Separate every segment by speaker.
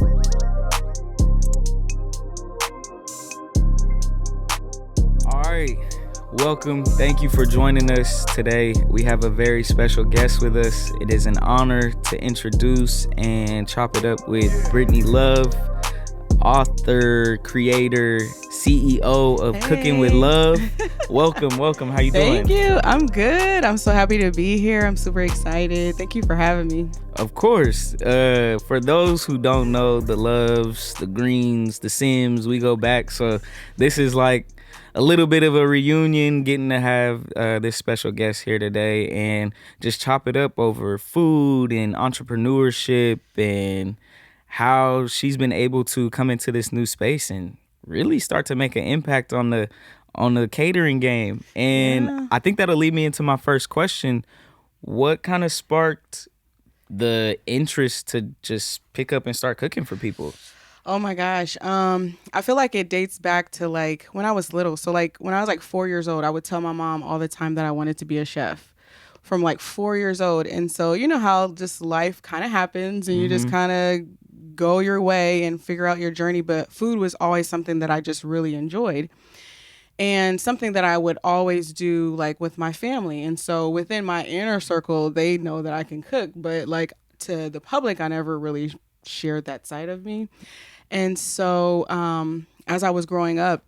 Speaker 1: All right, welcome. Thank you for joining us today. We have a very special guest with us. It is an honor to introduce and chop it up with Brittinie Love, author, creator, CEO of Cooking with Love. Welcome. How you doing?
Speaker 2: Thank you. I'm good. I'm so happy to be here. I'm super excited. Thank you for having me.
Speaker 1: Of course. For those who don't know, the Loves, the Greens, the Sims, we go back. So this is like a little bit of a reunion, getting to have this special guest here today and just chop it up over food and entrepreneurship and how she's been able to come into this new space and really start to make an impact on the catering game. And I think that'll lead me into my first question. What kind of sparked the interest to just pick up and start cooking for people?
Speaker 2: Oh my gosh. I feel like it dates back to like when I was little. So like when I was like 4 years old, I would tell my mom all the time that I wanted to be a chef from like 4 years old. And so you know how just life kind of happens and you just kind of go your way and figure out your journey. But food was always something that I just really enjoyed and something that I would always do like with my family. And so within my inner circle, they know that I can cook, but like to the public, I never really shared that side of me. And so as I was growing up,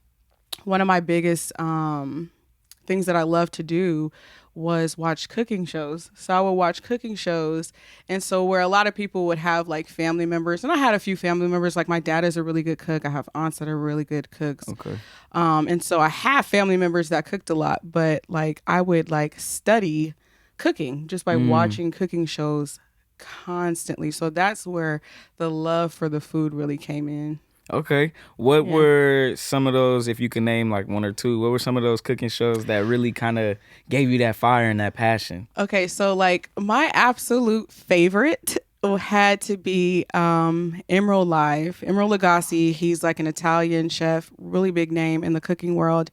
Speaker 2: one of my biggest things that I loved to do was watch cooking shows. So I would watch cooking shows. And so where a lot of people would have like family members, and I had a few family members, like my dad is a really good cook. I have aunts that are really good cooks.
Speaker 1: Okay.
Speaker 2: And so I have family members that cooked a lot, but like I would like study cooking just by watching cooking shows constantly. So that's where the love for the food really came in.
Speaker 1: Okay. What were some of those, if you can name like one or two, what were some of those cooking shows that really kind of gave you that fire and that passion?
Speaker 2: Okay, so like my absolute favorite had to be Emerald Live. Emerald Lagasse, he's like an Italian chef, really big name in the cooking world.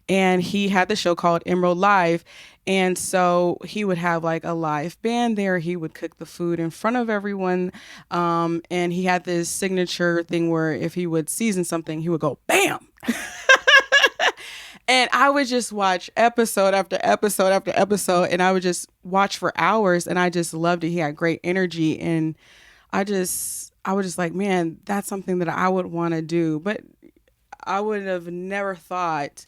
Speaker 2: And he had the show called Emerald Live. And so he would have like a live band there. He would cook the food in front of everyone. And he had this signature thing where if he would season something, he would go, bam. And I would just watch episode after episode after episode. And I would just watch for hours. And I just loved it. He had great energy. And I was just like, man, that's something that I would want to do. But I would have never thought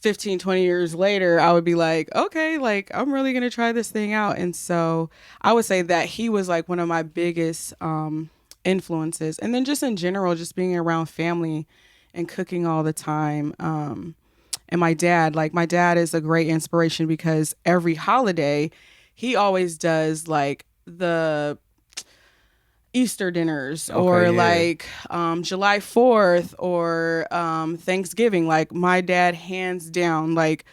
Speaker 2: 15, 20 years later, I would be like, okay, like I'm really going to try this thing out. And so I would say that he was like one of my biggest influences. And then just in general, just being around family and cooking all the time. And my dad is a great inspiration because every holiday he always does like the Easter dinners or like July 4th or Thanksgiving. Like my dad, hands down, like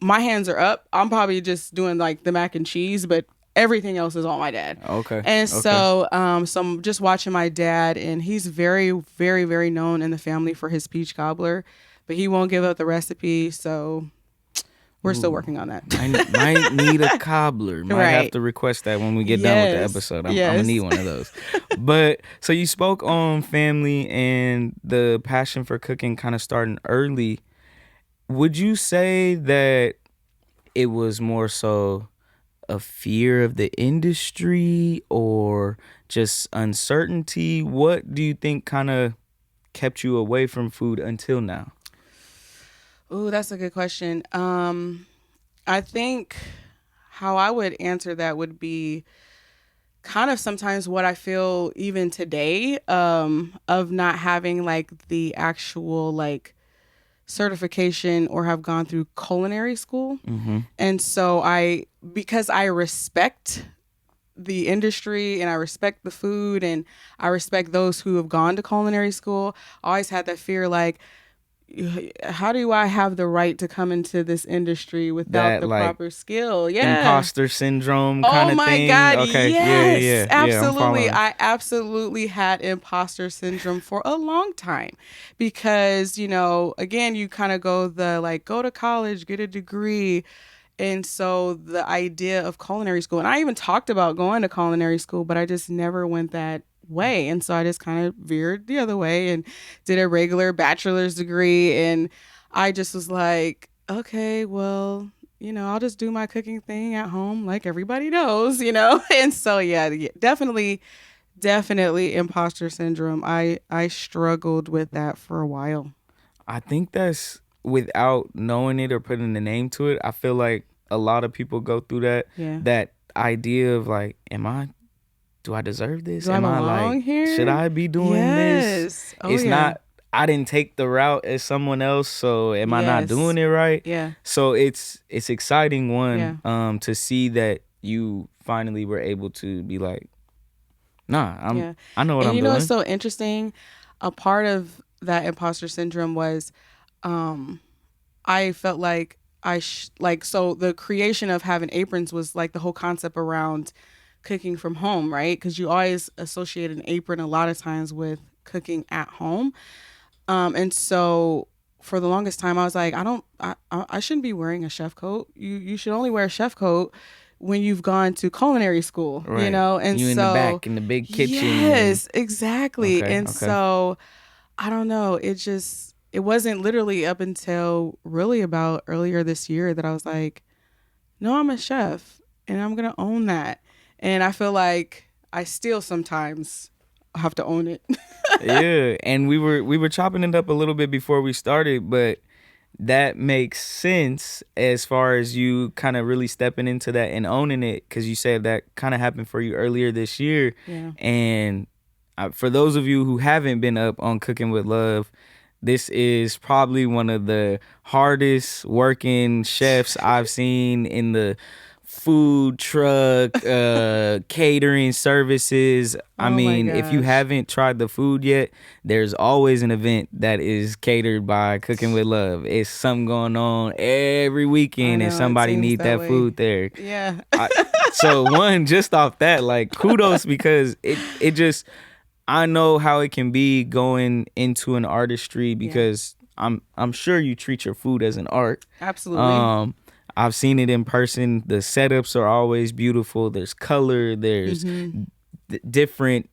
Speaker 2: my hands are up. I'm probably just doing like the mac and cheese, but everything else is on my dad.
Speaker 1: Okay.
Speaker 2: And so I'm just watching my dad, and he's very, very, very known in the family for his peach cobbler, but he won't give up the recipe. So we're still working on that.
Speaker 1: I might need a cobbler. Might have to request that when we get done with the episode. I'm going to need one of those. But so you spoke on family and the passion for cooking kind of starting early. Would you say that it was more so a fear of the industry or just uncertainty? What do you think kind of kept you away from food until now?
Speaker 2: Ooh, that's a good question. I think how I would answer that would be kind of sometimes what I feel even today, of not having like the actual like certification or have gone through culinary school. And so because I respect the industry and I respect the food and I respect those who have gone to culinary school, I always had that fear like, how do I have the right to come into this industry without the like, proper skill?
Speaker 1: Imposter syndrome kind of thing.
Speaker 2: Oh my God,
Speaker 1: okay.
Speaker 2: yes,
Speaker 1: Yeah,
Speaker 2: absolutely. I absolutely had imposter syndrome for a long time because, you know, again, you kind of go to college, get a degree. And so the idea of culinary school, and I even talked about going to culinary school, but I just never went that way. And so I just kind of veered the other way and did a regular bachelor's degree. And I just was like, okay, well, I'll just do my cooking thing at home like everybody knows. And so, yeah, definitely imposter syndrome. I struggled with that for a while.
Speaker 1: I think that's without knowing it or putting a name to it. I feel like a lot of people go through that.
Speaker 2: Yeah.
Speaker 1: That idea of like, do I deserve this?
Speaker 2: Do I
Speaker 1: Am I
Speaker 2: belong
Speaker 1: like,
Speaker 2: here?
Speaker 1: should I be doing this?
Speaker 2: Oh,
Speaker 1: It's
Speaker 2: yeah.
Speaker 1: not, I didn't take the route as someone else, so am I not
Speaker 2: Yes.
Speaker 1: doing it right?
Speaker 2: Yeah.
Speaker 1: So it's exciting
Speaker 2: Yeah.
Speaker 1: to see that you finally were able to be like, nah, I know what I'm doing.
Speaker 2: It's so interesting. A part of that imposter syndrome was, I felt like so the creation of having aprons was like the whole concept around cooking from home, right? Because you always associate an apron a lot of times with cooking at home. And so for the longest time, I was like, I shouldn't be wearing a chef coat. You should only wear a chef coat when you've gone to culinary school,
Speaker 1: Right.
Speaker 2: And
Speaker 1: you in
Speaker 2: so
Speaker 1: the back in the big kitchen.
Speaker 2: yes, exactly.
Speaker 1: Okay,
Speaker 2: And
Speaker 1: okay.
Speaker 2: so I don't know. It wasn't literally up until really about earlier this year that I was like, no, I'm a chef and I'm going to own that. And I feel like I still sometimes have to own it.
Speaker 1: Yeah, and we were chopping it up a little bit before we started, but that makes sense as far as you kind of really stepping into that and owning it, because you said that kind of happened for you earlier this year.
Speaker 2: Yeah.
Speaker 1: And for those of you who haven't been up on Cooking with Love, this is probably one of the hardest working chefs I've seen in the food truck, catering services. I
Speaker 2: Oh my
Speaker 1: mean, if you
Speaker 2: gosh.
Speaker 1: haven't tried the food yet, there's always an event that is catered by Cooking with Love. It's something going on every weekend,
Speaker 2: I
Speaker 1: and
Speaker 2: know, it
Speaker 1: somebody
Speaker 2: seems
Speaker 1: need
Speaker 2: that
Speaker 1: that
Speaker 2: way.
Speaker 1: food there.
Speaker 2: Yeah.
Speaker 1: So one, just off that, like, kudos, because it just, I know how it can be going into an artistry, because I'm sure you treat your food as an art.
Speaker 2: Absolutely.
Speaker 1: I've seen it in person. The setups are always beautiful. There's color. There's different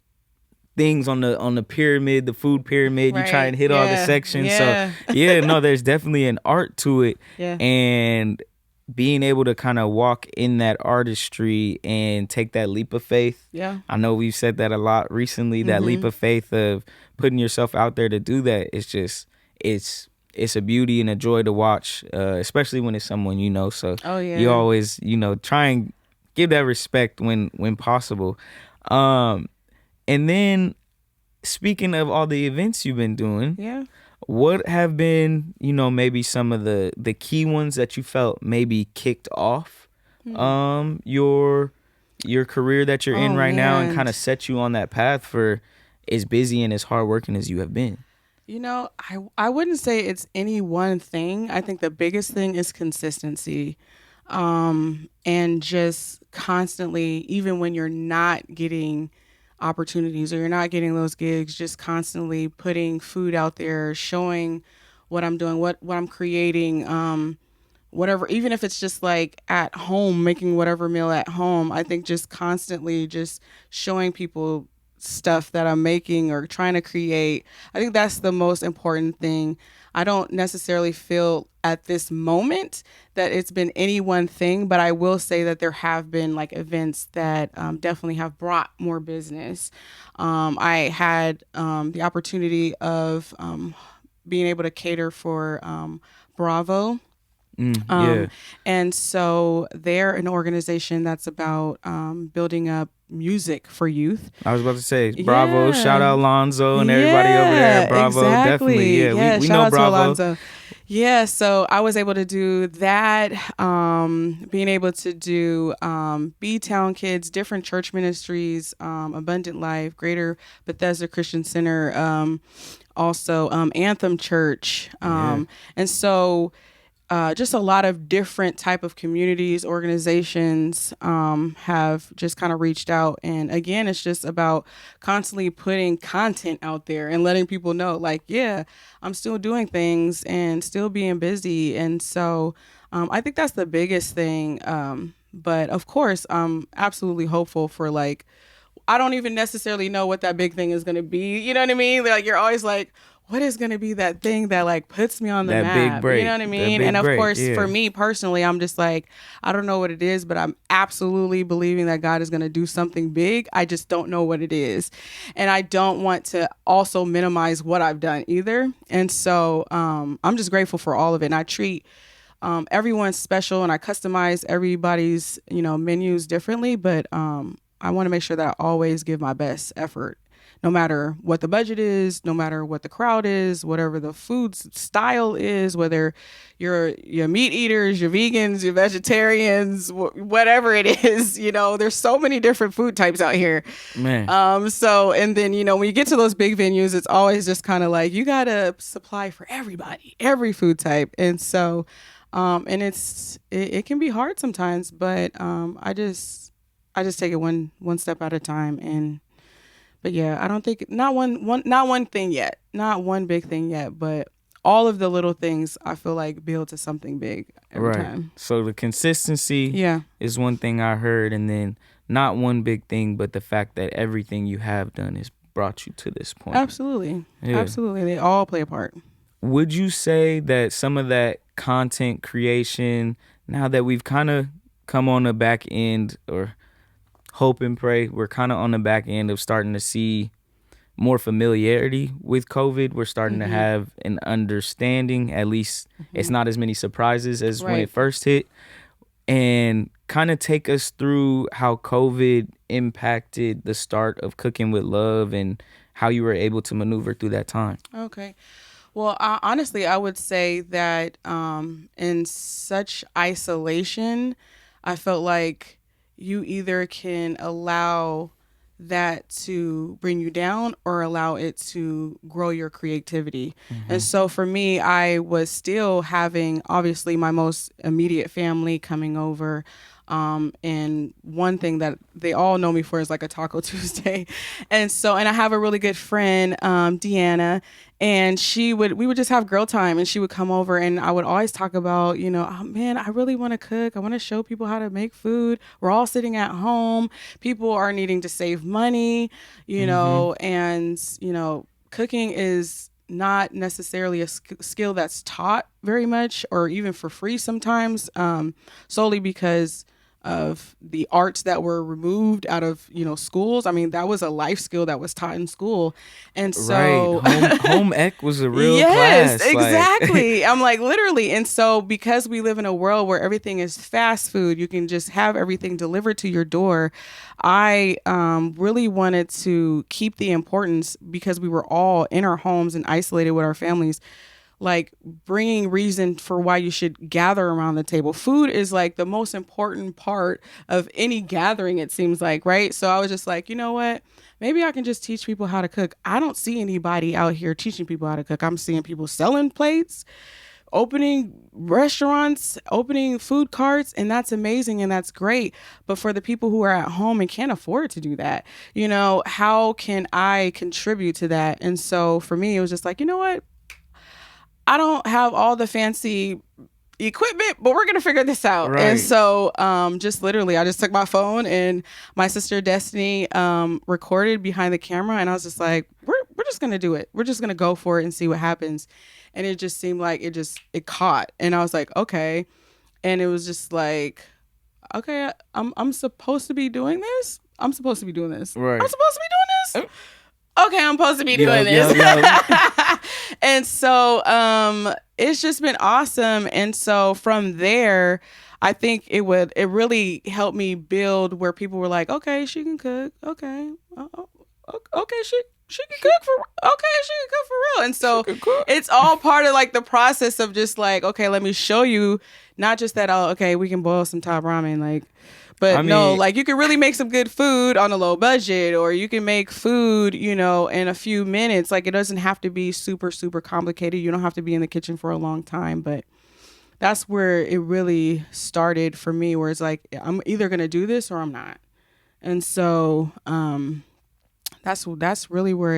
Speaker 1: things on the pyramid, the food pyramid. You try
Speaker 2: Right.
Speaker 1: and hit all the
Speaker 2: Yeah.
Speaker 1: sections.
Speaker 2: Yeah.
Speaker 1: So yeah, no, there's definitely an art to it.
Speaker 2: Yeah.
Speaker 1: And being able to kind of walk in that artistry and take that leap of faith.
Speaker 2: Yeah.
Speaker 1: I know we've said that a lot recently, that leap of faith of putting yourself out there to do that. It's just, it's a beauty and a joy to watch, especially when it's someone you know. So
Speaker 2: Oh, yeah.
Speaker 1: you always, try and give that respect when possible. And then speaking of all the events you've been doing,
Speaker 2: Yeah.
Speaker 1: what have been, maybe some of the key ones that you felt maybe kicked off your career that you're in right now, and
Speaker 2: man.
Speaker 1: kind of set you on that path for as busy and as hardworking as you have been?
Speaker 2: I wouldn't say it's any one thing. I think the biggest thing is consistency. And just constantly, even when you're not getting opportunities or you're not getting those gigs, just constantly putting food out there, showing what I'm doing, what I'm creating, whatever, even if it's just like at home, making whatever meal at home. I think just constantly just showing people stuff that I'm making or trying to create. I think that's the most important thing. I don't necessarily feel at this moment that it's been any one thing, but I will say that there have been like events that definitely have brought more business. I had the opportunity of being able to cater for Bravo.
Speaker 1: Yeah.
Speaker 2: And so they're an organization that's about building up music for youth.
Speaker 1: I was about to say, Bravo,
Speaker 2: Yeah.
Speaker 1: shout out Lonzo and everybody over there at Bravo.
Speaker 2: Exactly.
Speaker 1: Definitely. Yeah, we
Speaker 2: shout
Speaker 1: know
Speaker 2: out
Speaker 1: Bravo.
Speaker 2: To Alonzo. Yeah, so I was able to do that, being able to do B-Town Kids, different church ministries, Abundant Life, Greater Bethesda Christian Center, also Anthem Church. And so just a lot of different type of communities, organizations have just kind of reached out. And again, it's just about constantly putting content out there and letting people know, like, yeah, I'm still doing things and still being busy. And so I think that's the biggest thing. But of course, I'm absolutely hopeful for like, I don't even necessarily know what that big thing is going to be. You know what I mean? Like, you're always like, what is going to be that thing that like puts me on the
Speaker 1: That big
Speaker 2: map?
Speaker 1: break.
Speaker 2: You know what I
Speaker 1: That
Speaker 2: mean?
Speaker 1: big
Speaker 2: And of
Speaker 1: break,
Speaker 2: course,
Speaker 1: yeah.
Speaker 2: for me personally, I'm just like, I don't know what it is, but I'm absolutely believing that God is going to do something big. I just don't know what it is. And I don't want to also minimize what I've done either. And so I'm just grateful for all of it. And I treat everyone's special, and I customize everybody's, menus differently, but I want to make sure that I always give my best effort, no matter what the budget is, no matter what the crowd is, whatever the food style is, whether you're meat eaters, you're vegans, you're vegetarians, whatever it is. There's so many different food types out here.
Speaker 1: Man.
Speaker 2: So, and then, when you get to those big venues, it's always just kind of like, you got to supply for everybody, every food type. And so, and it can be hard sometimes, but I just take it one step at a time. But yeah, I don't think not one thing yet, not one big thing yet, but all of the little things I feel like build to something big every time.
Speaker 1: So the consistency is one thing I heard, and then not one big thing, but the fact that everything you have done has brought you to this point.
Speaker 2: Absolutely. Absolutely. They all play a part.
Speaker 1: Would you say that some of that content creation, now that we've kind of come on the back end, or hope and pray, we're kind of on the back end of starting to see more familiarity with COVID. We're starting to have an understanding, at least it's not as many surprises as when it first hit. And kind of take us through how COVID impacted the start of Cooking with Love and how you were able to maneuver through that time.
Speaker 2: Okay. Well, honestly, I would say that in such isolation, I felt like you either can allow that to bring you down or allow it to grow your creativity. And so for me, I was still having, obviously, my most immediate family coming over. And one thing that they all know me for is like a Taco Tuesday. And I have a really good friend, Deanna, and we would just have girl time, and she would come over, and I would always talk about, oh man, I really want to cook. I want to show people how to make food. We're all sitting at home. People are needing to save money, and, cooking is not necessarily a skill that's taught very much, or even for free sometimes, solely because of the arts that were removed out of schools. I mean, that was a life skill that was taught in school, and so
Speaker 1: home ec was a real
Speaker 2: yes,
Speaker 1: class.
Speaker 2: Exactly. I'm like, literally. And so because we live in a world where everything is fast food, you can just have everything delivered to your door. I really wanted to keep the importance, because we were all in our homes and isolated with our families, like bringing reason for why you should gather around the table. Food is like the most important part of any gathering, it seems like, right? So I was just like, you know what? Maybe I can just teach people how to cook. I don't see anybody out here teaching people how to cook. I'm seeing people selling plates, opening restaurants, opening food carts, and that's amazing and that's great. But for the people who are at home and can't afford to do that, how can I contribute to that? And so for me, it was just like, you know what? I don't have all the fancy equipment, but we're going to figure this out. Right. And so just literally, I just took my phone, and my sister Destiny recorded behind the camera, and I was just like, we're just going to do it. We're just going to go for it and see what happens. And it just seemed like it caught. And I was like, okay. And it was just like, okay, I'm supposed to be doing this. I'm supposed to be doing this.
Speaker 1: Right.
Speaker 2: I'm supposed to be doing this. Okay, I'm supposed to be doing this. And so it's just been awesome. And so from there, I think it really helped me build where people were like, okay, she can cook. Okay. Okay, she can cook for real. And so it's all part of like the process of just like, okay, let me show you, not just that, oh, okay, we can boil some top ramen, like, but no, like you can really make some good food on a low budget, or you can make food, in a few minutes. Like, it doesn't have to be super, super complicated. You don't have to be in the kitchen for a long time. But that's where it really started for me, where it's like, I'm either going to do this or I'm not. And so that's really where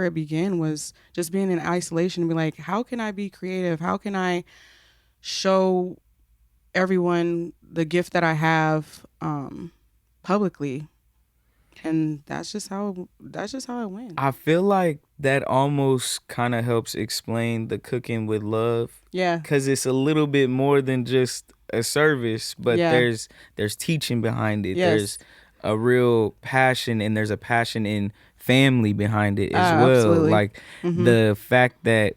Speaker 2: it began, was just being in isolation and be like, how can I be creative? How can I show everyone the gift that I have publicly? And that's just how it went.
Speaker 1: I feel like that almost kind of helps explain the cooking with love,
Speaker 2: Yeah.
Speaker 1: because it's a little bit more than just a service, but
Speaker 2: Yeah.
Speaker 1: there's teaching behind it.
Speaker 2: Yes.
Speaker 1: There's a real passion, and there's a passion in family behind it as well.
Speaker 2: Absolutely.
Speaker 1: Like the fact that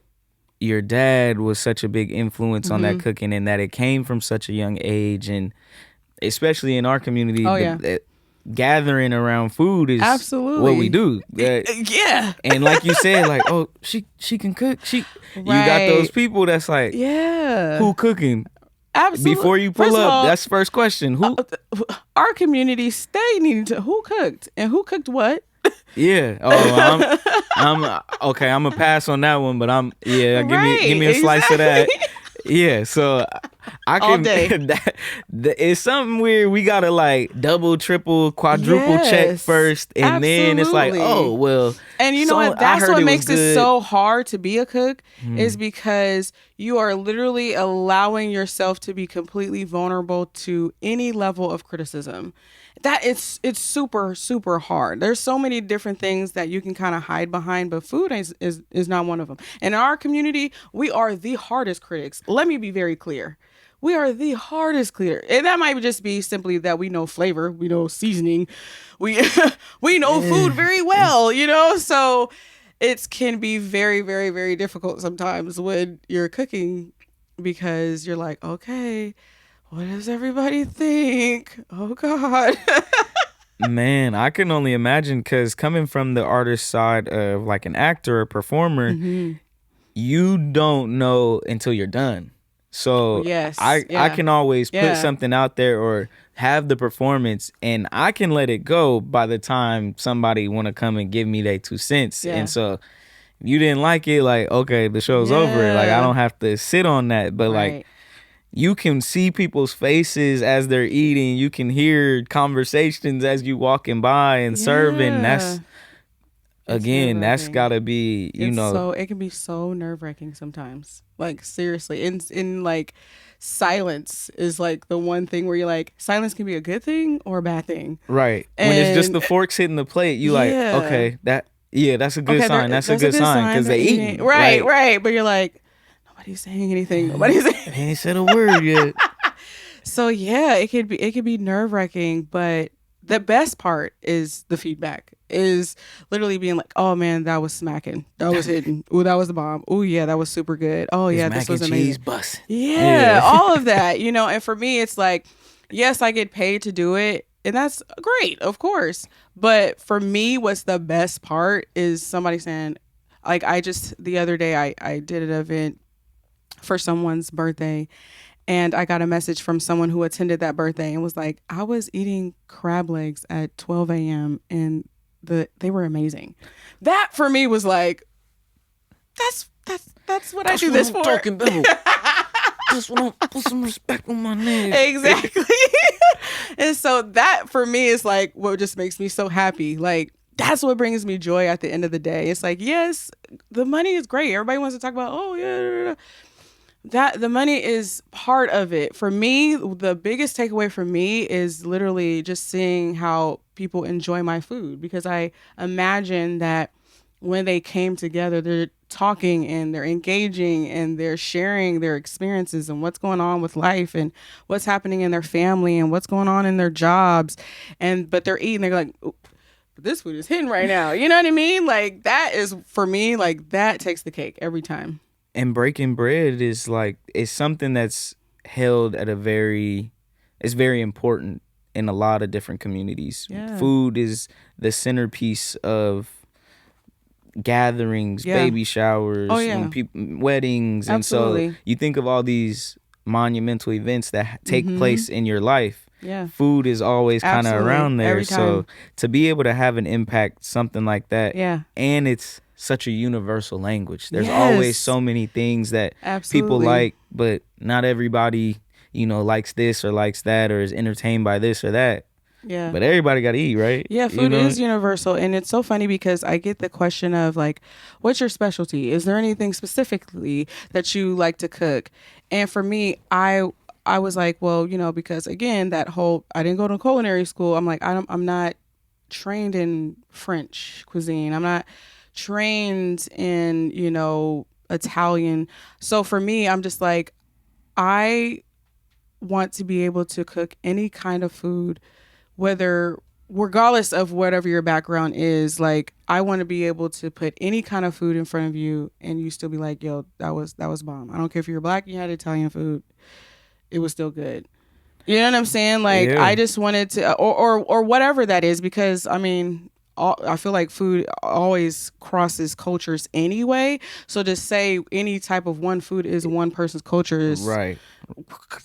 Speaker 1: your dad was such a big influence on that cooking, and that it came from such a young age, and especially in our community, gathering around food is
Speaker 2: Absolutely
Speaker 1: what we do.
Speaker 2: Yeah.
Speaker 1: And like you said, like, oh, she can cook. You got those people that's like,
Speaker 2: yeah,
Speaker 1: who cooking?
Speaker 2: Absolutely.
Speaker 1: Before you pull up, that's the first question. Who?
Speaker 2: Our community stay needing to who cooked and who cooked what.
Speaker 1: Yeah. Oh, I'm okay. I'm gonna pass on that one, but give me a slice of that. Yeah. So I can.
Speaker 2: All day.
Speaker 1: It's something where we gotta like double, triple, quadruple check first, and then it's like, oh well.
Speaker 2: And you know what? That's what makes it so hard to be a cook is because you are literally allowing yourself to be completely vulnerable to any level of criticism. That it's super, super hard. There's so many different things that you can kind of hide behind, but food is not one of them. And in our community, we are the hardest critics. Let me be very clear. We are the hardest clear. And that might just be simply that we know flavor, we know seasoning, we we know food very well, you know? So it can be very, very, very difficult sometimes when you're cooking because you're like, okay, what does everybody think? Oh, God.
Speaker 1: Man, I can only imagine, because coming from the artist side of like an actor or performer, you don't know until you're done. So I can always put something out there or have the performance, and I can let it go by the time somebody want to come and give me their 2 cents. Yeah. And so if you didn't like it, like, okay, the show's over. Like, I don't have to sit on that. But like, you can see people's faces as they're eating. You can hear conversations as you walking by and serving. That's that's gotta be,
Speaker 2: So it can be so nerve-wracking sometimes. Like, seriously, in like silence is like the one thing where you're like, silence can be a good thing or a bad thing.
Speaker 1: Right. When it's just the forks hitting the plate, you like, okay, that's a good sign. That's a good sign because they eating.
Speaker 2: Right. But you're like, nobody's saying anything. Nobody's saying.
Speaker 1: They ain't said a word yet.
Speaker 2: So yeah, it could be nerve-wracking, but the best part is the feedback. Is literally being like, oh man, that was smacking. That was hitting. Ooh, that was the bomb. Ooh, yeah, that was super good. Oh yeah, this was amazing. Cheese busting. Yeah, all of that, And for me, it's like, yes, I get paid to do it, and that's great, of course. But for me, what's the best part is somebody saying, like, the other day, I did an event for someone's birthday, and I got a message from someone who attended that birthday and was like, I was eating crab legs at 12 a.m. and they were amazing. That for me was like, that's what I do this for. Talking about.
Speaker 1: That's what I'm put some respect on my name.
Speaker 2: Exactly. And so that for me is like what just makes me so happy. Like, that's what brings me joy at the end of the day. It's like, yes, the money is great. Everybody wants to talk about, oh yeah. That the money is part of it. For me, the biggest takeaway for me is literally just seeing how people enjoy my food, because I imagine that when they came together, they're talking and they're engaging and they're sharing their experiences and what's going on with life and what's happening in their family and what's going on in their jobs. But they're eating, they're like, this food is hitting right now. You know what I mean? Like, that is, for me, like, that takes the cake every time.
Speaker 1: And breaking bread is like, it's something that's held at it's very important in a lot of different communities. Yeah. Food is the centerpiece of gatherings, baby showers, and weddings. Absolutely. And so you think of all these monumental events that take place in your life. Yeah. Food is always kind of around there. So to be able to have an impact, something like that. Yeah. And it's such a universal language. There's always so many things that people like, but not everybody, likes this or likes that or is entertained by this or that. Yeah. But everybody got to eat, right?
Speaker 2: Yeah, food is universal. And it's so funny because I get the question of like, what's your specialty? Is there anything specifically that you like to cook? And for me, I was like, well, because again, I didn't go to culinary school. I'm like, I'm not trained in French cuisine. I'm not trained in, Italian. So for me, I'm just like, I want to be able to cook any kind of food, whether regardless of whatever your background is. Like, I want to be able to put any kind of food in front of you and you still be like, yo, that was bomb. I don't care if you're black, you had Italian food, it was still good. You know what I'm saying? Like,
Speaker 1: Yeah.
Speaker 2: I just wanted to, or whatever that is, because I mean, I feel like food always crosses cultures anyway. So to say any type of one food is one person's culture is,
Speaker 1: Right.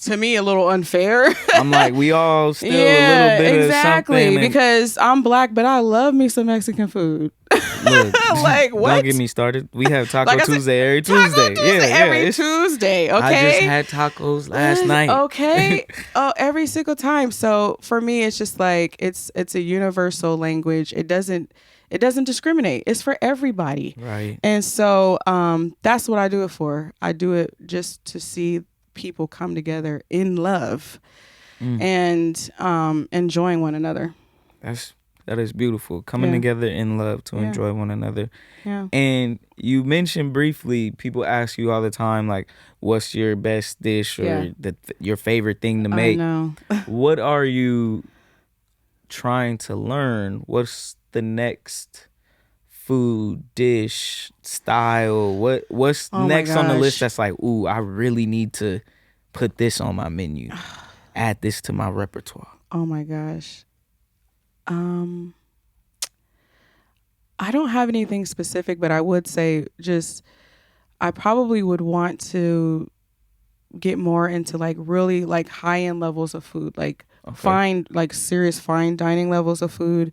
Speaker 2: to me, a little unfair.
Speaker 1: I'm like, we all still a
Speaker 2: Yeah,
Speaker 1: little bit
Speaker 2: exactly.
Speaker 1: of something.
Speaker 2: Because I'm black, but I love me some Mexican food.
Speaker 1: Look,
Speaker 2: Like, what?
Speaker 1: don't get me started. We have Taco
Speaker 2: Like I said,
Speaker 1: Tuesday every
Speaker 2: Taco
Speaker 1: Tuesday.
Speaker 2: Tuesday every
Speaker 1: it's-
Speaker 2: Tuesday. Okay.
Speaker 1: I just had tacos last night.
Speaker 2: Okay. Oh, every single time. So for me, it's just like it's a universal language. It doesn't discriminate. It's for everybody.
Speaker 1: Right.
Speaker 2: And so that's what I do it for. I do it just to see people come together in love and enjoying one another.
Speaker 1: That is beautiful. Coming
Speaker 2: Yeah.
Speaker 1: together in love to enjoy one another.
Speaker 2: Yeah.
Speaker 1: And you mentioned briefly, people ask you all the time, like, what's your best dish or your favorite thing to make?
Speaker 2: I know.
Speaker 1: What are you trying to learn? What's the next food, dish, style? What's
Speaker 2: Oh my
Speaker 1: next on the
Speaker 2: gosh.
Speaker 1: list that's like, ooh, I really need to put this on my menu. Add this to my repertoire.
Speaker 2: Oh my gosh. I don't have anything specific, but I would say just I probably would want to get more into like really like high end levels of food, like fine, like serious fine dining levels of food.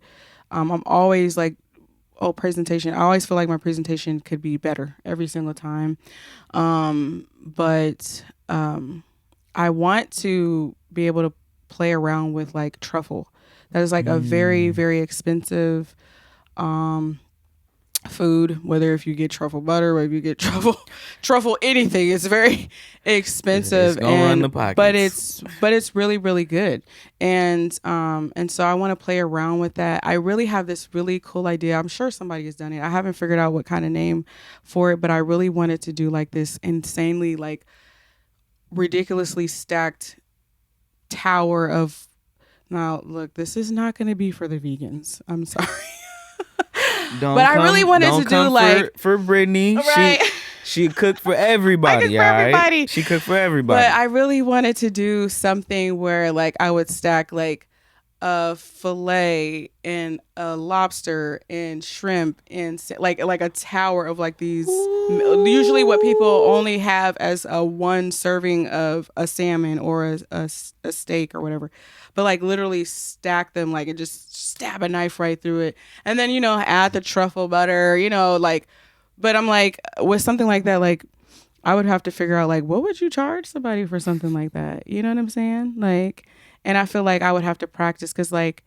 Speaker 2: I'm always like, presentation. I always feel like my presentation could be better every single time. But I want to be able to play around with like truffle. That is like a very, very expensive food, whether if you get truffle butter, whether you get truffle anything, it's very expensive.
Speaker 1: It's gonna run the pockets.
Speaker 2: But it's really, really good. And so I want to play around with that. I really have this really cool idea. I'm sure somebody has done it. I haven't figured out what kind of name for it, but I really wanted to do like this insanely like ridiculously stacked tower of. Now, look, this is not going to be for the vegans. I'm sorry. But I really wanted to do like
Speaker 1: for Brittinie.
Speaker 2: Right.
Speaker 1: She cooked for everybody.
Speaker 2: I cooked for everybody.
Speaker 1: Right? She cooked for everybody.
Speaker 2: But I really wanted to do something where like I would stack like a fillet and a lobster and shrimp and like a tower of like these. Ooh. Usually what people only have as a one serving of a salmon or a steak or whatever, but like literally stack them like and just stab a knife right through it, and then add the truffle butter, like. But I'm like, with something like that, like I would have to figure out like what would you charge somebody for something like that? You know what I'm saying? Like. And I feel like I would have to practice because, like,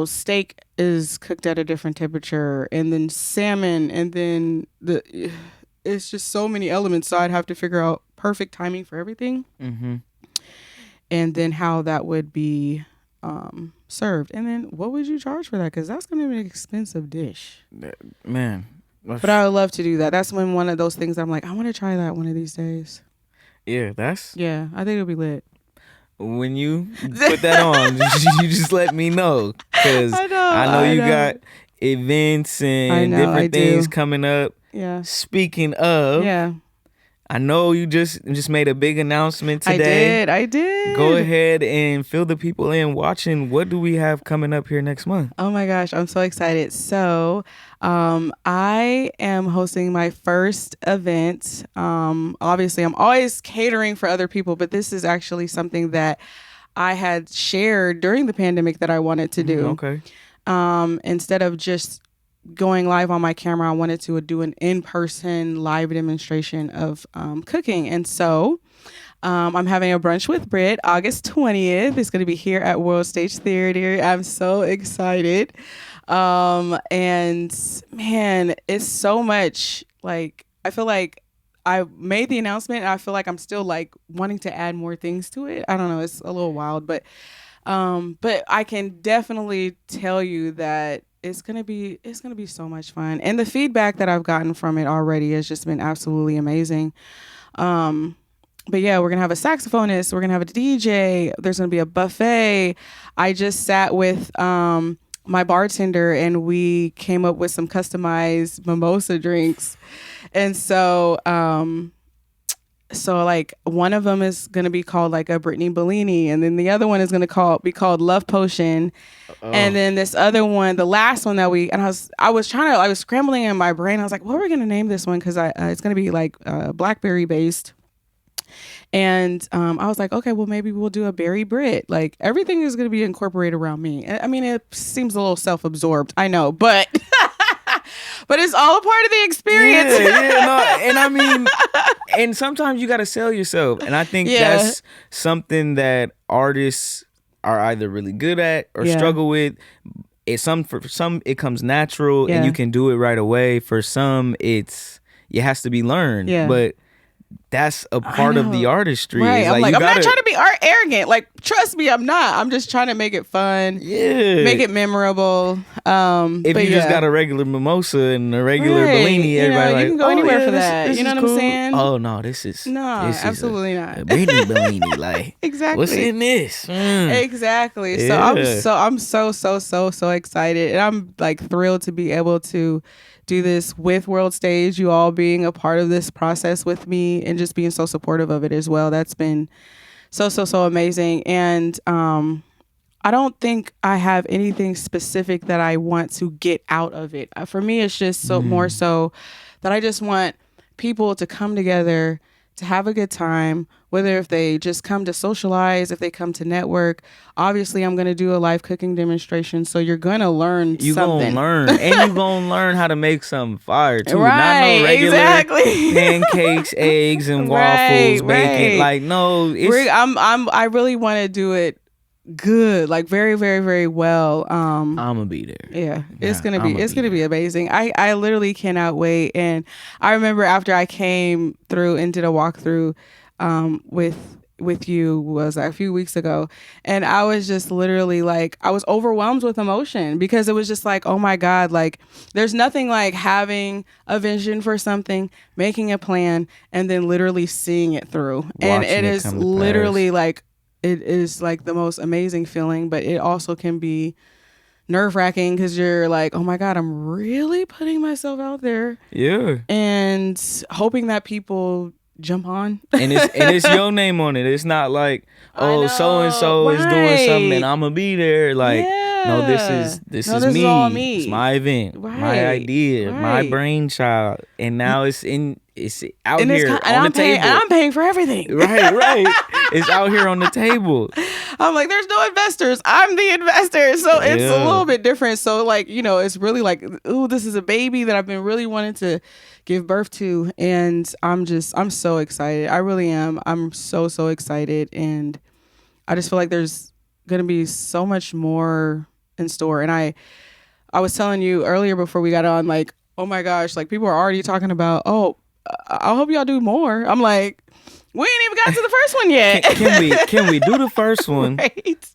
Speaker 2: steak is cooked at a different temperature, and then salmon, and then it's just so many elements. So I'd have to figure out perfect timing for everything, and then how that would be served, and then what would you charge for that? Because that's going to be an expensive dish,
Speaker 1: man.
Speaker 2: But I would love to do that. That's one of those things I'm like, I want to try that one of these days.
Speaker 1: Yeah, I
Speaker 2: think it'll be lit.
Speaker 1: When you put that on, you just let me know, because I know you got events and different things coming up.
Speaker 2: Yeah.
Speaker 1: Speaking of, I know you just made a big announcement today.
Speaker 2: I did.
Speaker 1: Go ahead and fill the people in watching. What do we have coming up here next month?
Speaker 2: Oh my gosh, I'm so excited. So I am hosting my first event. Obviously, I'm always catering for other people, but this is actually something that I had shared during the pandemic that I wanted to do.
Speaker 1: Okay.
Speaker 2: Instead of just going live on my camera, I wanted to do an in-person live demonstration of cooking. And so I'm having a brunch with Brit August 20th. It's going to be here at World Stage Theater. I'm so excited. And man, it's so much. Like, I feel like I made the announcement and I feel like I'm still like wanting to add more things to it. I don't know. It's a little wild, but But I can definitely tell you that it's gonna be so much fun, and the feedback that I've gotten from it already has just been absolutely amazing. But yeah, we're gonna have a saxophonist, we're gonna have a DJ, there's gonna be a buffet. I just sat with my bartender and we came up with some customized mimosa drinks. And so like one of them is gonna be called like a Brittinie, and then the other one is gonna be called Love Potion. And then this other one, the last one that I was scrambling in my brain. I was like, what are we gonna name this one? Because it's gonna be like blackberry based. And I was like, okay, well, maybe we'll do a Berry Brit. Like everything is going to be incorporated around me. I mean, it seems a little self-absorbed, I know, but but it's all a part of the experience.
Speaker 1: And I mean, and sometimes you got to sell yourself, and I think that's something that artists are either really good at or struggle with. For some it comes natural and you can do it right away. For some, it has to be learned. But that's a part of the artistry.
Speaker 2: Right. I'm not trying to be arrogant. Like, trust me, I'm not. I'm just trying to make it fun. Yeah. Make it memorable.
Speaker 1: If you just got a regular mimosa and a regular Bellini, everybody
Speaker 2: you can go anywhere for that.
Speaker 1: This
Speaker 2: you know what
Speaker 1: cool.
Speaker 2: I'm saying?
Speaker 1: Oh no, this is
Speaker 2: absolutely not.
Speaker 1: A Brittinie Bellini, like
Speaker 2: exactly.
Speaker 1: What's in this?
Speaker 2: Exactly. Yeah. So I'm so excited, and I'm like thrilled to be able to do this with World Stage, you all being a part of this process with me and just being so supportive of it as well. That's been so amazing. And I don't think I have anything specific that I want to get out of it. For me, it's just more so that I just want people to come together to have a good time, whether if they just come to socialize, if they come to network. Obviously, I'm going to do a live cooking demonstration, so you're going to learn something. You're going to learn,
Speaker 1: and you're going to learn how to make something fire, too.
Speaker 2: Right,
Speaker 1: not no regular
Speaker 2: exactly.
Speaker 1: pancakes, eggs, and waffles, bacon. Like, no.
Speaker 2: I really want to do it good, like very, very, very well.
Speaker 1: I'm gonna be there.
Speaker 2: Yeah, it's gonna be amazing. I literally cannot wait. And I remember after I came through and did a walkthrough with you was a few weeks ago, and I was just literally like, I was overwhelmed with emotion because it was just like, oh my God, like there's nothing like having a vision for something, making a plan, and then literally seeing it through. And it is literally like, it is like the most amazing feeling, but it also can be nerve-wracking because you're like, oh my God, I'm really putting myself out there.
Speaker 1: Yeah.
Speaker 2: And hoping that people jump on.
Speaker 1: And it's your name on it. It's not like, oh, so-and-so is doing something and I'm going to be there. Like, no, this is me.
Speaker 2: All me.
Speaker 1: It's my event, my idea, my brainchild. And now it's out here on the table.
Speaker 2: And I'm paying for everything.
Speaker 1: Right. It's out here on the table.
Speaker 2: I'm like, there's no investors. I'm the investor. So it's a little bit different. So like, it's really like, ooh, this is a baby that I've been really wanting to give birth to. And I'm so excited. I really am. I'm so excited. And I just feel like there's going to be so much more in store. And I was telling you earlier before we got on, like, oh my gosh, like people are already talking about, oh, I hope y'all do more. I'm like, we ain't even got to the first one yet.
Speaker 1: Can we do the first one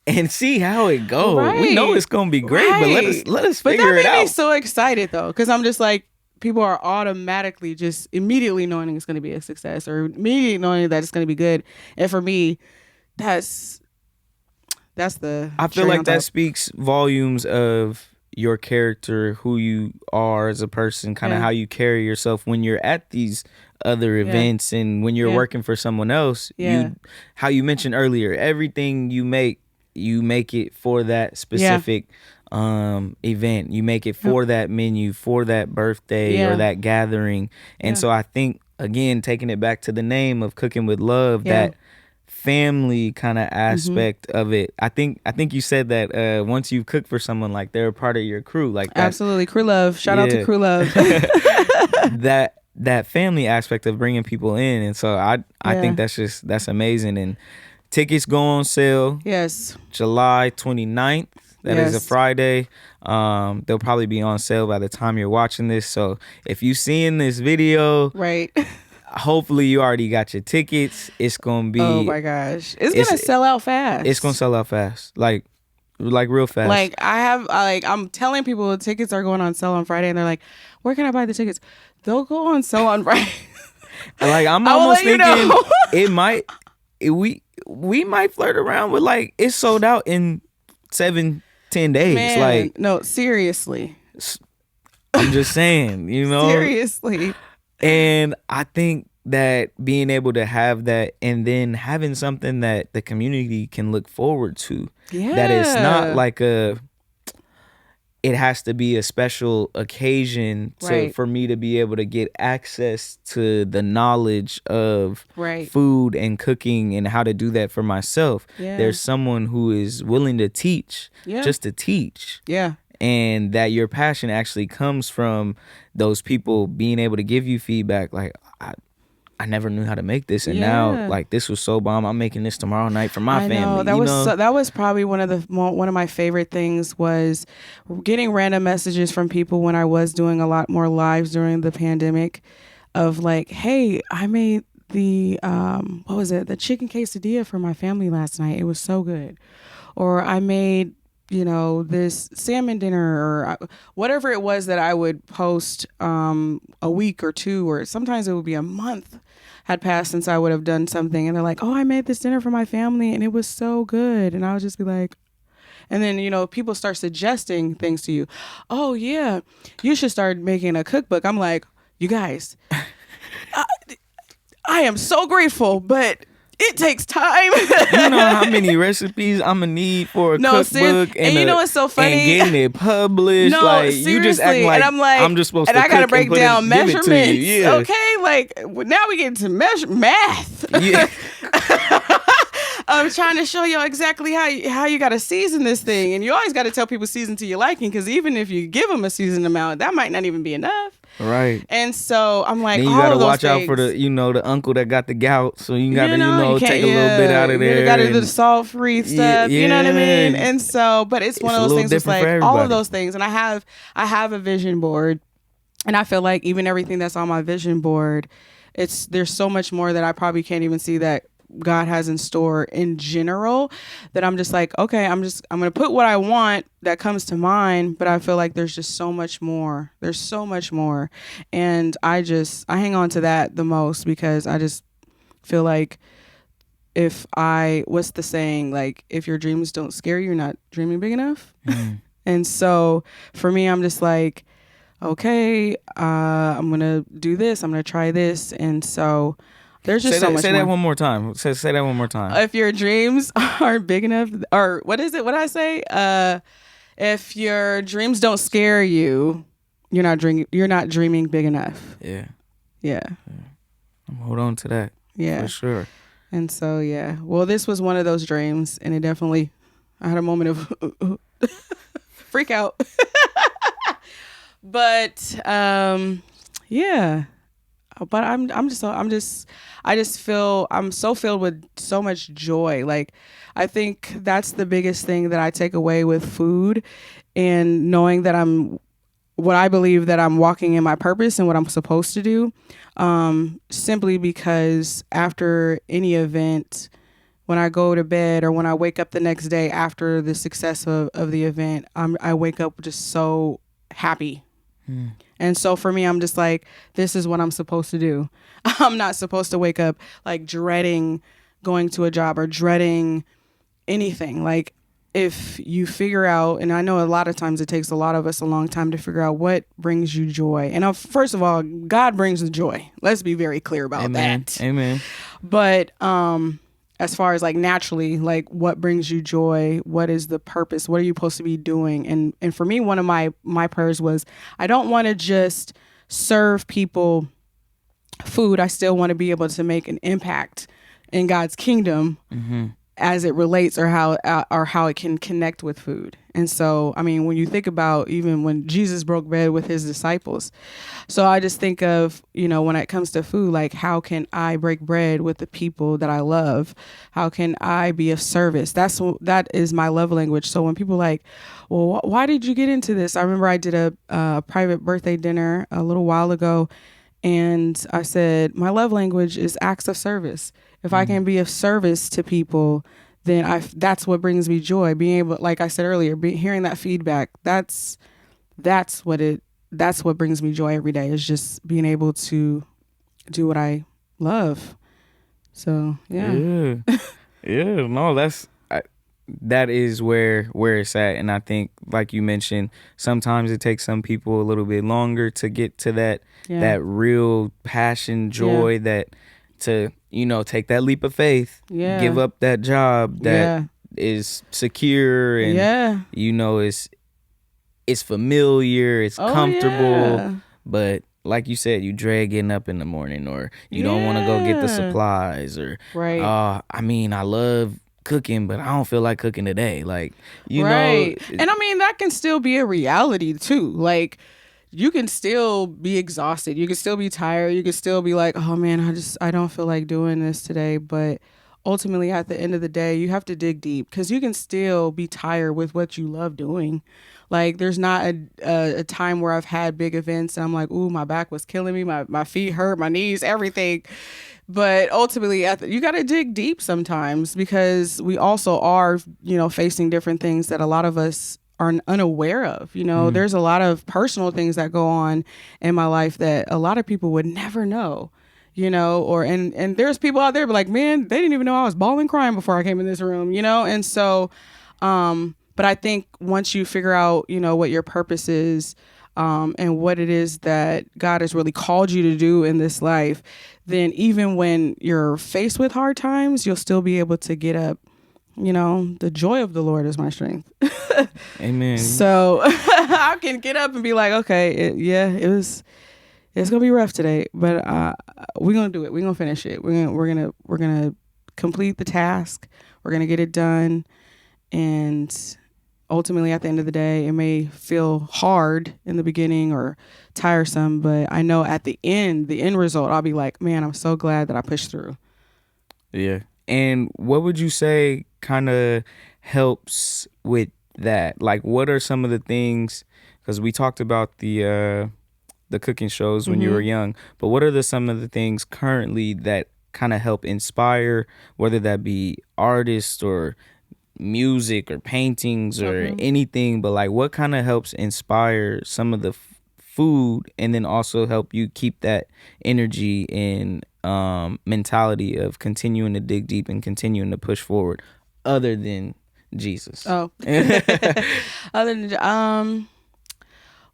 Speaker 1: and see how it goes? Right. We know it's gonna be great, but let us figure it out.
Speaker 2: That made me so excited though, because I'm just like, people are automatically just immediately knowing it's gonna be a success or immediately knowing that it's gonna be good. And for me, that's the.
Speaker 1: I feel like that speaks volumes of your character, who you are as a person, kind of how you carry yourself when you're at these other events and when you're working for someone else. How you mentioned earlier, everything you make it for that specific event. You make it for that menu, for that birthday or that gathering. And so I think, again, taking it back to the name of Cooking with Love, that family kind of aspect of it. I think you said that once you cook for someone, like they're a part of your crew, like that.
Speaker 2: Absolutely. Crew love. Shout out to crew love.
Speaker 1: that family aspect of bringing people in. And so I think that's amazing. And tickets go on sale.
Speaker 2: Yes.
Speaker 1: July 29th. That is a Friday. They'll probably be on sale by the time you're watching this. So if you seeing this video,
Speaker 2: right.
Speaker 1: hopefully you already got your tickets. It's gonna be.
Speaker 2: Oh my gosh, it's gonna sell out fast.
Speaker 1: It's gonna sell out fast, like real fast.
Speaker 2: Like I'm telling people the tickets are going on sale on Friday, and they're like, "Where can I buy the tickets?" They'll go on sale on Friday.
Speaker 1: Like I'm almost thinking it might. We might flirt around with like it's sold out in 7-10 days.
Speaker 2: Man,
Speaker 1: like
Speaker 2: no, seriously.
Speaker 1: I'm just saying,
Speaker 2: Seriously.
Speaker 1: And I think that being able to have that and then having something that the community can look forward to.
Speaker 2: Yeah.
Speaker 1: That it's not like it has to be a special occasion for me to be able to get access to the knowledge of food and cooking and how to do that for myself.
Speaker 2: Yeah.
Speaker 1: There's someone who is willing to teach, just to teach.
Speaker 2: Yeah.
Speaker 1: And that your passion actually comes from those people being able to give you feedback. Like, I never knew how to make this, and now like this was so bomb. I'm making this tomorrow night for my family.
Speaker 2: That was probably one of my favorite things was getting random messages from people when I was doing a lot more lives during the pandemic, of like, hey, I made the the chicken quesadilla for my family last night. It was so good, or I made this salmon dinner, or whatever it was that I would post a week or two, or sometimes it would be a month had passed since I would have done something, and they're like, oh, I made this dinner for my family and it was so good. And I would just be like, and then people start suggesting things to you. Oh yeah, you should start making a cookbook. I'm like, you guys, I am so grateful, but it takes time.
Speaker 1: You know how many recipes I'm gonna need for a cookbook,
Speaker 2: and what's so funny?
Speaker 1: And getting it published.
Speaker 2: No,
Speaker 1: like
Speaker 2: seriously.
Speaker 1: You just act like,
Speaker 2: and I'm like,
Speaker 1: I'm just supposed
Speaker 2: and
Speaker 1: to
Speaker 2: I gotta
Speaker 1: cook
Speaker 2: break down measurements.
Speaker 1: Yeah.
Speaker 2: Okay, like now we get into math.
Speaker 1: Yeah.
Speaker 2: I'm trying to show y'all exactly how you gotta season this thing, and you always gotta tell people season to your liking, because even if you give them a seasoned amount, that might not even be enough.
Speaker 1: Right.
Speaker 2: And so I'm like,
Speaker 1: then you gotta watch out for the the uncle that got the gout, so you gotta take a little bit out of there.
Speaker 2: You gotta do the salt free stuff.
Speaker 1: Yeah.
Speaker 2: You know what I mean? And so, but it's one of those things. It's like all of those things, and I have a vision board, and I feel like even everything that's on my vision board, there's so much more that I probably can't even see that God has in store in general, that I'm just like, okay, I'm going to put what I want that comes to mind, but I feel like there's just so much more. There's so much more. And I hang on to that the most, because I just feel like what's the saying? Like, if your dreams don't scare you, you're not dreaming big enough. Mm. And so for me, I'm just like, okay, I'm going to do this. I'm going to try this. And so there's just so much more.
Speaker 1: Say that one more time. Say that one more time.
Speaker 2: If your dreams aren't big enough, or what is it? What did I say? If your dreams don't scare you, you're not dreaming big enough.
Speaker 1: Yeah.
Speaker 2: Yeah.
Speaker 1: Hold on to that.
Speaker 2: Yeah.
Speaker 1: For sure.
Speaker 2: And so, yeah. Well, this was one of those dreams, and I had a moment of freak out. But yeah. But I just feel I'm so filled with so much joy. Like, I think that's the biggest thing that I take away with food, and knowing that I believe that I'm walking in my purpose and what I'm supposed to do. Simply because after any event, when I go to bed or when I wake up the next day after the success of the event, I wake up just so happy. Mm. And so for me, I'm just like, this is what I'm supposed to do. I'm not supposed to wake up like dreading going to a job or dreading anything. Like, if you figure out, and I know a lot of times it takes a lot of us a long time to figure out what brings you joy. And first of all, God brings the joy. Let's be very clear about that.
Speaker 1: Amen.
Speaker 2: But as far as like naturally, like what brings you joy, what is the purpose, what are you supposed to be doing? And for me, one of my prayers was, I don't want to just serve people food. I still want to be able to make an impact in God's kingdom. Mm-hmm. As it relates, or how it can connect with food. And so, I mean, when you think about even when Jesus broke bread with his disciples, so I just think of, when it comes to food, like, how can I break bread with the people that I love? How can I be of service? That is my love language. So when people like, well, why did you get into this? I remember I did a private birthday dinner a little while ago, And I said, my love language is acts of service. If I can be of service to people, then that's what brings me joy. Being able, like I said earlier, hearing that feedback, that's what brings me joy every day, is just being able to do what I love. So
Speaker 1: Yeah. Yeah. No, that is where it's at. And I think, like you mentioned, sometimes it takes some people a little bit longer to get to that real passion, joy, that to, take that leap of faith, give up that job that is secure and, it's familiar, it's comfortable, but like you said, you dread getting up in the morning, or you don't want to go get the supplies, or I love cooking, but I don't feel like cooking today. Like, know.
Speaker 2: And that can still be a reality too. Like, you can still be exhausted. You can still be tired. You can still be like, oh man, I don't feel like doing this today. But ultimately, at the end of the day, you have to dig deep, because you can still be tired with what you love doing. Like, there's not a time where I've had big events and I'm like, ooh, my back was killing me. My feet hurt, my knees, everything. But ultimately, you got to dig deep sometimes, because we also are, facing different things that a lot of us are unaware of. There's a lot of personal things that go on in my life that a lot of people would never know. And there's people out there be like, man, they didn't even know I was bawling crying before I came in this room, and so but I think once you figure out, what your purpose is, and what it is that God has really called you to do in this life, then even when you're faced with hard times, you'll still be able to get up. The joy of the Lord is my strength.
Speaker 1: Amen.
Speaker 2: So I can get up and be like, okay, it's gonna be rough today, but we're gonna do it. We're gonna finish it. We're gonna complete the task. We're gonna get it done. And ultimately, at the end of the day, it may feel hard in the beginning or tiresome, but I know at the end result, I'll be like, man, I'm so glad that I pushed through.
Speaker 1: Yeah. And what would you say kind of helps with that? Like, what are some of the things, because we talked about the cooking shows when you were young, but what are some of the things currently that kind of help inspire, whether that be artists or music or paintings or anything, but like, what kind of helps inspire some of the food, and then also help you keep that energy and mentality of continuing to dig deep and continuing to push forward, other than Jesus?
Speaker 2: Other than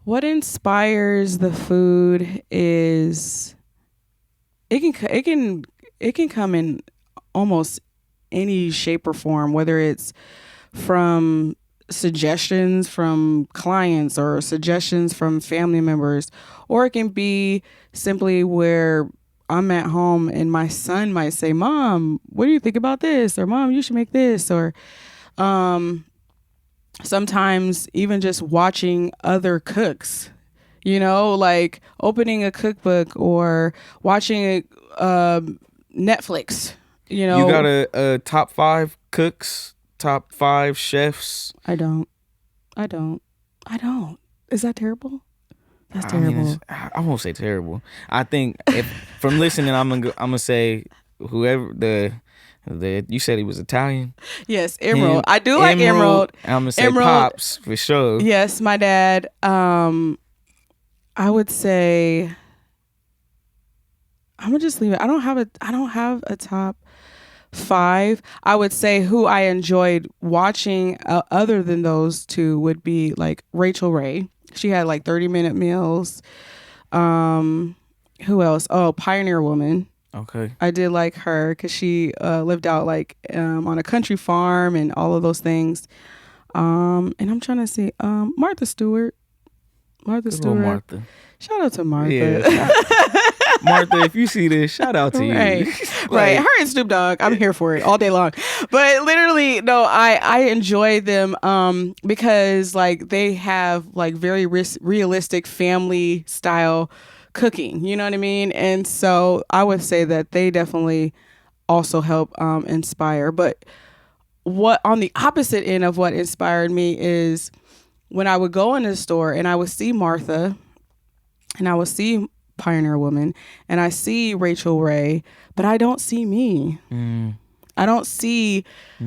Speaker 2: what inspires the food is it can come in almost any shape or form, whether it's from suggestions from clients or suggestions from family members, or it can be simply where I'm at home and my son might say, Mom, what do you think about this? Or Mom, you should make this. Or sometimes even just watching other cooks, like opening a cookbook or watching Netflix. You
Speaker 1: got a top 5 cooks, top 5 chefs?
Speaker 2: I don't. Is that terrible? That's terrible.
Speaker 1: I won't say terrible. I think if from listening, I'm gonna say whoever you said he was Italian.
Speaker 2: Yes, Emerald. I do like Emerald.
Speaker 1: I'm gonna say Pops for sure.
Speaker 2: Yes, my dad. I would say I'm gonna just leave it. I don't have a top 5. I would say who I enjoyed watching other than those two would be like Rachel Ray. She had like 30-minute meals. Who else? Oh, Pioneer Woman.
Speaker 1: Okay.
Speaker 2: I did like her because she lived out like on a country farm and all of those things. And I'm trying to see Martha Stewart.
Speaker 1: Martha.
Speaker 2: Shout out to Martha.
Speaker 1: Yeah, Martha, if you see this, shout out to you.
Speaker 2: Right. Her and Snoop Dogg, I'm here for it all day long. But literally, no, I enjoy them because like they have like very realistic family style cooking. You know what I mean? And so I would say that they definitely also help inspire. But what on the opposite end of what inspired me is when I would go in the store and I would see Martha and I would see Pioneer Woman, and I see Rachel Ray, but I don't see me. I don't see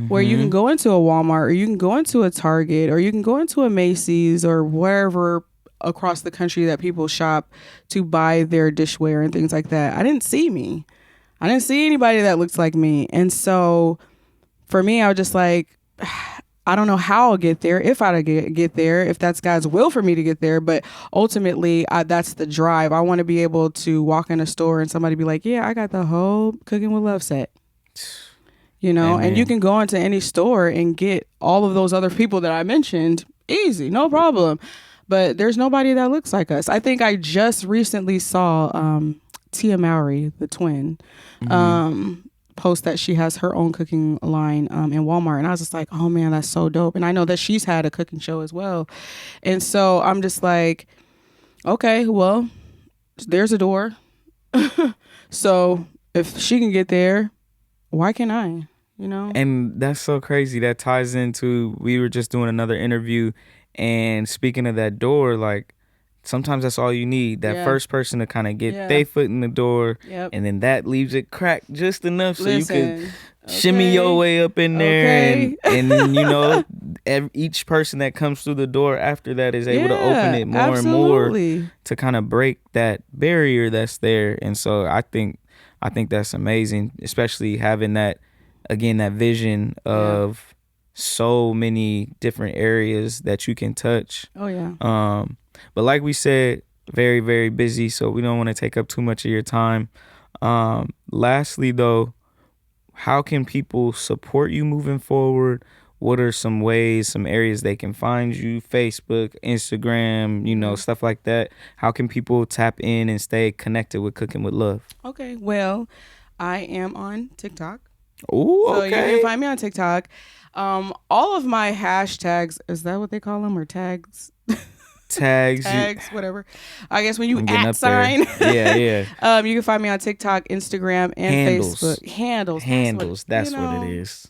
Speaker 2: where you can go into a Walmart, or you can go into a Target, or you can go into a Macy's, or wherever across the country that people shop to buy their dishware and things like that. I didn't see me. I didn't see anybody that looks like me. And so for me, I was just like, I don't know how I'll get there, if I get there, if that's God's will for me to get there. But ultimately, that's the drive. I want to be able to walk in a store and somebody be like, yeah, I got the whole Cooking with Love set. You know,
Speaker 1: Amen.
Speaker 2: And you can go into any store and get all of those other people that I mentioned easy, no problem. But there's nobody that looks like us. I think I just recently saw Tia Mowry, the twin, post that she has her own cooking line in Walmart. And I was just like, oh man, that's so dope. And I know that she's had a cooking show as well. And so I'm just like, okay, well, there's a door. So if she can get there, why can't I? You know?
Speaker 1: And that's so crazy. That ties into, we were just doing another interview, and speaking of that door, like sometimes that's all you need. That first person to kind of get their foot in the door, and then that leaves it cracked just enough so you could shimmy your way up in there, and you know, each person that comes through the door after that is able to open it more and more to kind of break that barrier that's there. And so I think that's amazing, especially having that, again, that vision of so many different areas that you can touch.
Speaker 2: Oh yeah.
Speaker 1: But like we said, very, very busy, so we don't want to take up too much of your time. Lastly though, how can people support you moving forward? What are some ways, some areas they can find you? Facebook, Instagram, you know, stuff like that. How can people tap in and stay connected with Cooking with Love?
Speaker 2: Okay, well, I am on TikTok.
Speaker 1: Oh, okay.
Speaker 2: So you can find me on TikTok. All of my hashtags, is that what they call them, or tags?
Speaker 1: Tags,
Speaker 2: whatever. I guess when you @ sign.
Speaker 1: Yeah.
Speaker 2: You can find me on TikTok, Instagram, and Facebook. Handles.
Speaker 1: That's what it is.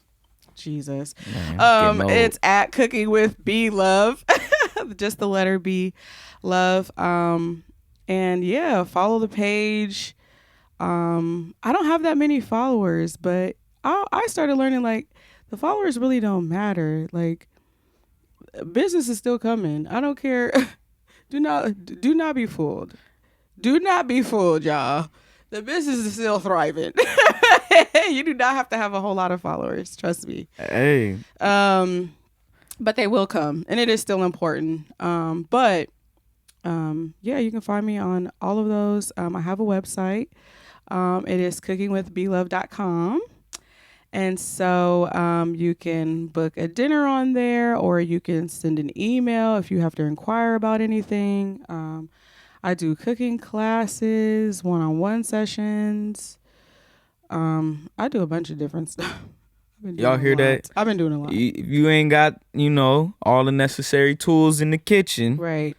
Speaker 2: Jesus. It's at Cooking with B Love. Just the letter B, Love. And yeah, follow the page. I don't have that many followers, but I started learning, like, the followers really don't matter. Like, business is still coming. I don't care. Do not be fooled. Do not be fooled, y'all. The business is still thriving. You do not have to have a whole lot of followers. Trust me.
Speaker 1: Hey.
Speaker 2: But they will come, and it is still important. Yeah, you can find me on all of those. I have a website. It is cookingwithblove.com. And so you can book a dinner on there, or you can send an email if you have to inquire about anything. I do cooking classes, one-on-one sessions. I do a bunch of different stuff.
Speaker 1: Y'all hear that?
Speaker 2: I've been doing a lot.
Speaker 1: You ain't got, all the necessary tools in the kitchen.
Speaker 2: Right.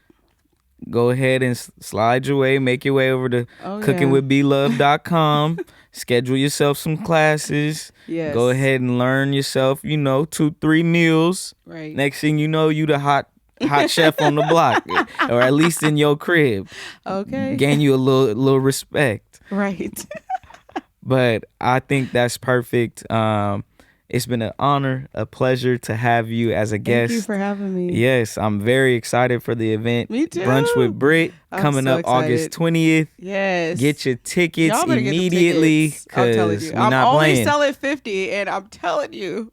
Speaker 1: Go ahead and slide your way, make your way over to cookingwithblove.com. Schedule yourself some classes.
Speaker 2: Yes.
Speaker 1: Go ahead and learn yourself, 2-3 meals.
Speaker 2: Right.
Speaker 1: Next thing you know, you the hot chef on the block, or at least in your crib.
Speaker 2: Okay.
Speaker 1: Gain you a little respect.
Speaker 2: Right.
Speaker 1: But I think that's perfect. It's been an honor, a pleasure to have you as a guest.
Speaker 2: Thank you for having me.
Speaker 1: Yes, I'm very excited for the event.
Speaker 2: Me too.
Speaker 1: Brunch with Brit coming up
Speaker 2: excited.
Speaker 1: August 20th.
Speaker 2: Yes.
Speaker 1: Get your tickets
Speaker 2: Y'all better
Speaker 1: immediately,
Speaker 2: I'm telling you.
Speaker 1: we're
Speaker 2: I'm
Speaker 1: not
Speaker 2: only
Speaker 1: playing.
Speaker 2: selling 50, and I'm telling you.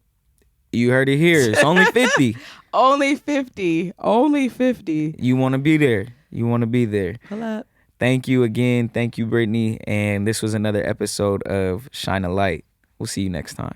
Speaker 1: You heard it here. It's only 50.
Speaker 2: Only 50. Only 50.
Speaker 1: You want to be there.
Speaker 2: Pull up.
Speaker 1: Thank you again. Thank you, Brittinie. And this was another episode of Shine a Light. We'll see you next time.